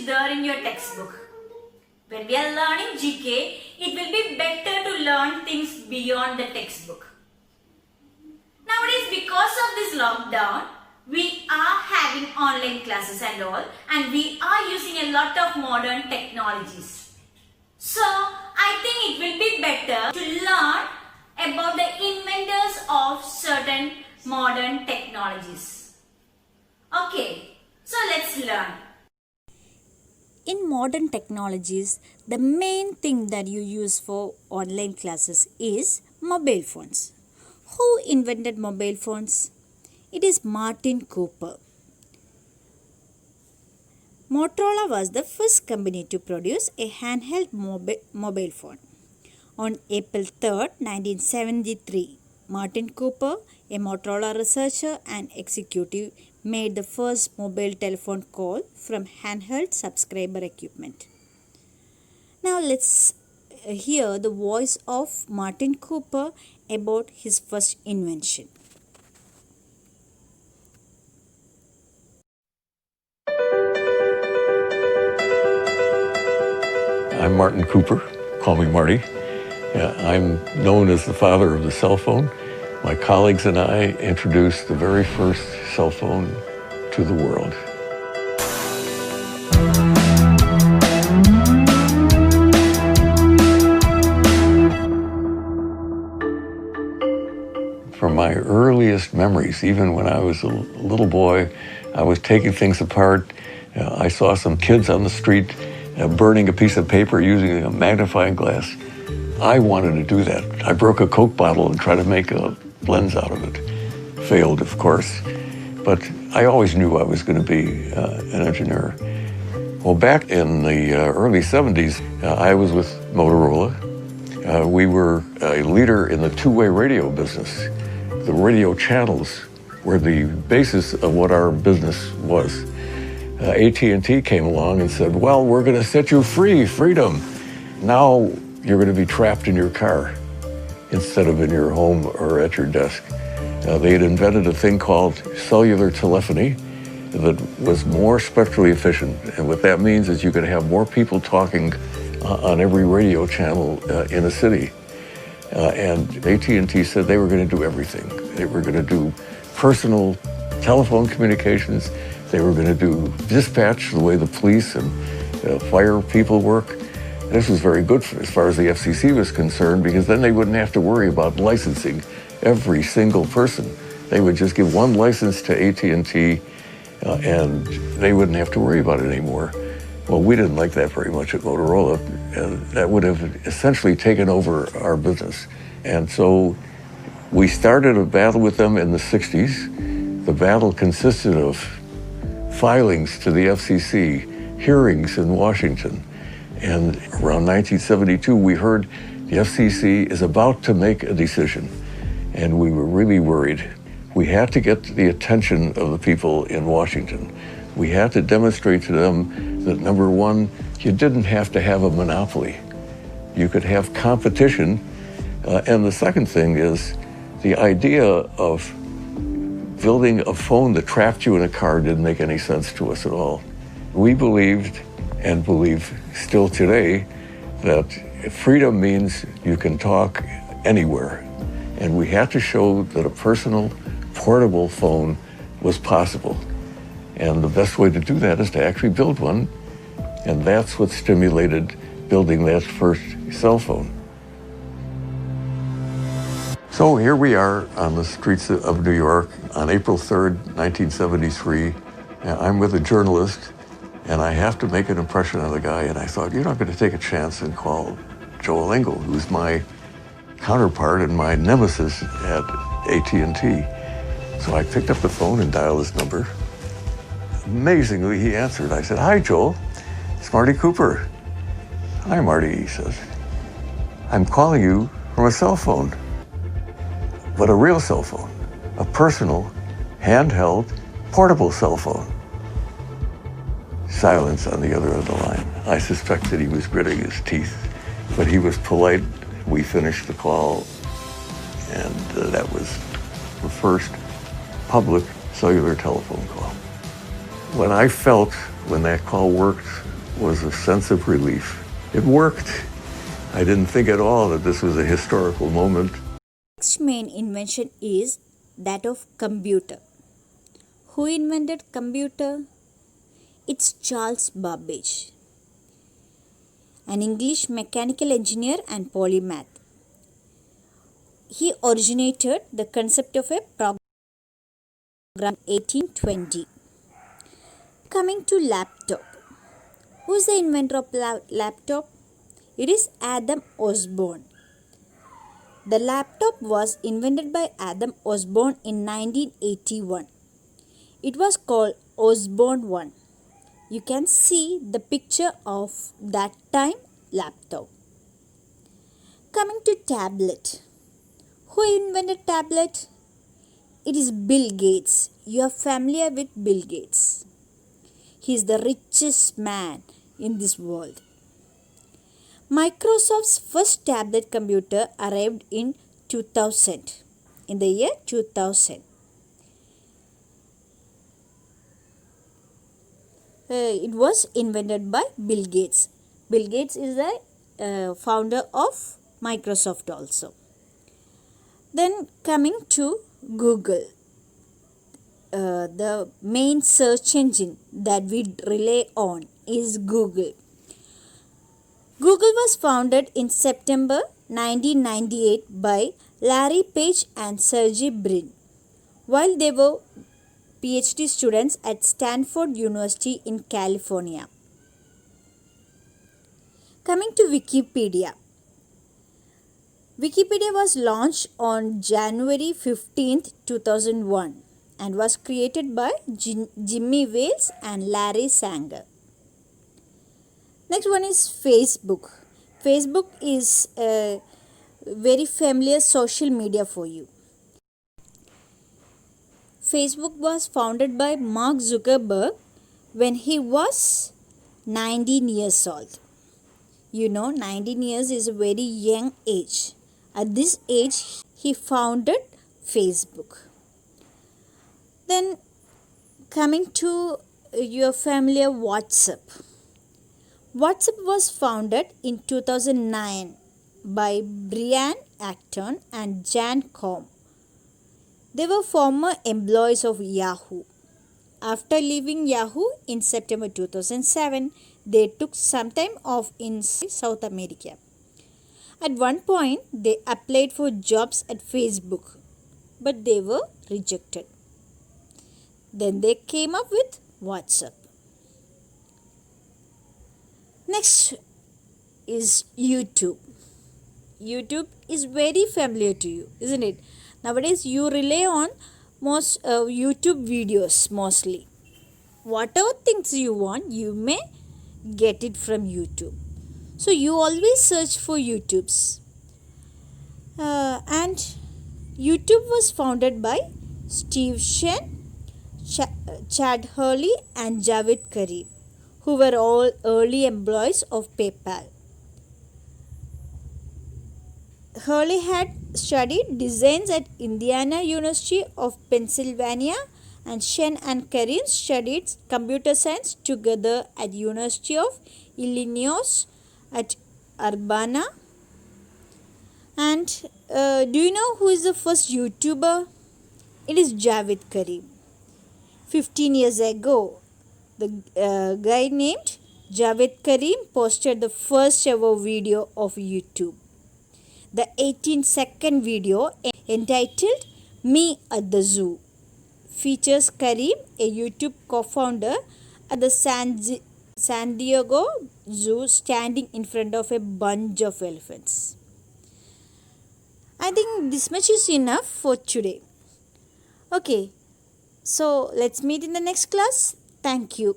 is there in your textbook. When we are learning GK, it will be better to learn things beyond the textbook. Nowadays, because of this lockdown, we are having online classes and all, and we are using a lot of modern technologies. So, I think it will be better to learn about the inventors of certain modern technologies. Okay, so let's learn. In modern technologies, the main thing that you use for online classes is mobile phones. Who invented mobile phones? It is Martin Cooper. Motorola was the first company to produce a handheld mobile phone. On April 3, 1973, Martin Cooper, a Motorola researcher and executive, made the first mobile telephone call from handheld subscriber equipment. Now let's hear the voice of Martin Cooper about his first invention. I'm Martin Cooper. Call me Marty. I'm known as the father of the cell phone. My colleagues and I introduced the very first cell phone to the world. From my earliest memories, even when I was a little boy, I was taking things apart. I saw some kids on the street burning a piece of paper using a magnifying glass. I wanted to do that. I broke a Coke bottle and tried to make a lens out of it. Failed, of course, but I always knew I was going to be an engineer. Well, back in the early 70s, I was with Motorola. We were a leader in the two-way radio business. The radio channels were the basis of what our business was. AT&T came along and said, well, we're going to set you free, freedom. Now you're going to be trapped in your car instead of in your home or at your desk. They had invented a thing called cellular telephony that was more spectrally efficient. And what that means is you could have more people talking on every radio channel in a city. And AT&T said they were going to do everything. They were going to do personal telephone communications. They were going to do dispatch the way the police and fire people work. This was very good as far as the FCC was concerned, because then they wouldn't have to worry about licensing every single person. They would just give one license to AT&T and they wouldn't have to worry about it anymore. Well, we didn't like that very much at Motorola, and that would have essentially taken over our business. And so we started a battle with them in the 60s. The battle consisted of filings to the FCC, hearings in Washington. And around 1972, we heard the FCC is about to make a decision. And we were really worried. We had to get the attention of the people in Washington. We had to demonstrate to them that, number one, you didn't have to have a monopoly. You could have competition. And the second thing is the idea of building a phone that trapped you in a car didn't make any sense to us at all. We believed, and believe still today, that freedom means you can talk anywhere. And we had to show that a personal, portable phone was possible. And the best way to do that is to actually build one. And that's what stimulated building that first cell phone. So here we are on the streets of New York on April 3rd, 1973. I'm with a journalist, and I have to make an impression on the guy. And I thought, you're not going to take a chance and call Joel Engel, who's my counterpart and my nemesis at AT&T. So I picked up the phone and dialed his number. Amazingly, he answered. I said, hi, Joel. It's Marty Cooper. Hi, Marty, he says. I'm calling you from a cell phone, but a real cell phone, a personal, handheld, portable cell phone. Silence on the other end of the line. I suspected he was gritting his teeth, but he was polite. We finished the call, and that was the first public cellular telephone call. When I felt, when that call worked, was a sense of relief. It worked. I didn't think at all that this was a historical moment. Next main invention is that of computer. Who invented computer? It's Charles Babbage, an English mechanical engineer and polymath. He originated the concept of a program in 1820. Coming to laptop. Who is the inventor of laptop? It is Adam Osborne. The laptop was invented by Adam Osborne in 1981. It was called Osborne 1. You can see the picture of that time laptop. Coming to tablet. Who invented tablet? It is Bill Gates. You are familiar with Bill Gates. He is the richest man in this world. Microsoft's first tablet computer arrived in 2000, in the year 2000. It was invented by Bill Gates. Bill Gates is the founder of Microsoft also. Then coming to Google. The main search engine that we rely on is Google. Google was founded in September 1998 by Larry Page and Sergey Brin while they were PhD students at Stanford University in California. Coming to Wikipedia. Wikipedia was launched on January 15th, 2001 and was created by Jimmy Wales and Larry Sanger. Next one is Facebook. Facebook is a very familiar social media for you. Facebook was founded by Mark Zuckerberg when he was 19 years old. You know, 19 years is a very young age. At this age, he founded Facebook. Then coming to your familiar WhatsApp. WhatsApp was founded in 2009 by Brian Acton and Jan Koum. They were former employees of Yahoo. After leaving Yahoo in September 2007, they took some time off in South America. At one point, they applied for jobs at Facebook, but they were rejected. Then they came up with WhatsApp. Next is YouTube. YouTube is very familiar to you, isn't it? Nowadays, you rely on most YouTube videos mostly. Whatever things you want, you may get it from YouTube. So, you always search for YouTubes. And YouTube was founded by Steve Shen, Chad Hurley and Javed Karim, who were all early employees of PayPal. Hurley had studied designs at Indiana University of Pennsylvania, and Shen and Karim studied computer science together at University of Illinois at Urbana. And do you know who is the first YouTuber? It is Javed Karim. 15 years ago, the guy named Javed Karim posted the first ever video of YouTube. The 18-second video entitled Me at the Zoo features Karim, a YouTube co-founder, at the San Diego Zoo standing in front of a bunch of elephants. I think this much is enough for today. Okay, so let's meet in the next class. Thank you.